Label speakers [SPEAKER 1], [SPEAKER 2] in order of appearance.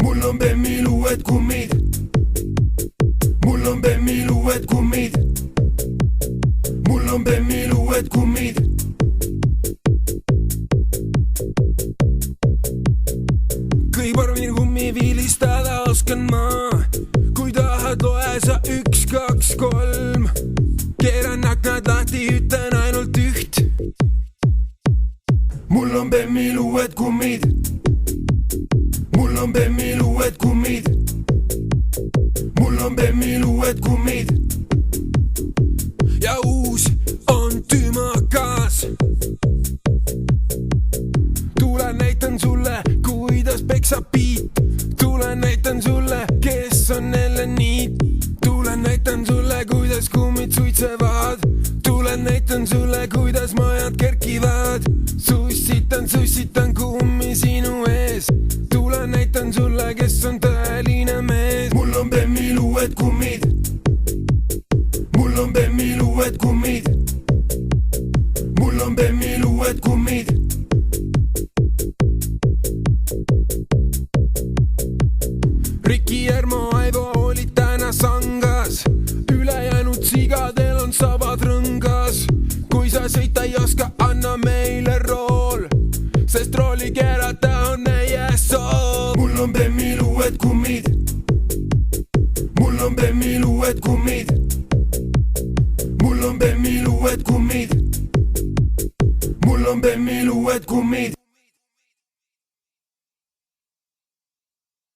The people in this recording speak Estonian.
[SPEAKER 1] mul on Bemmil uued kummid, mul on Bemmil uued kummid, mul on Bemmil uued kummid. kõige paremini kummi viilistada oskan ma, kui tahad loe sa 1, 2, 3, keeran aknad lahti, ütlen ainult üht. mul on Bemmil uued kummid, mul on Bemmil uued kummid, mul on Bemmil uued kummid. ja uus on tümakas. tule näitan sulle, kuidas peksab Piit. tule näitan sulle, kes on Elleniit. tule näitan sulle, kuidas kummid suitsevad. tule näitan sulle, kuidas majad kerkivad. sussitan kummi sinu ees. tule näitan sulle, kes on tõeline mees. mul on Bemmil uued kummid, mul on Bemmil uued kummid, mul on Bemmil uued kummid. Riki, Ermo, Aivo olid täna sangas, ülejäänud sigadel on sabad rõngas. kui sa sõita ei oska, anna meile rool, sest rooli keerata on meie soov. mul on Bemmil uued kummid, mul on Bemmil uued kummid, mul on Bemmil uued kummid, mul on Bemmil uued kummid.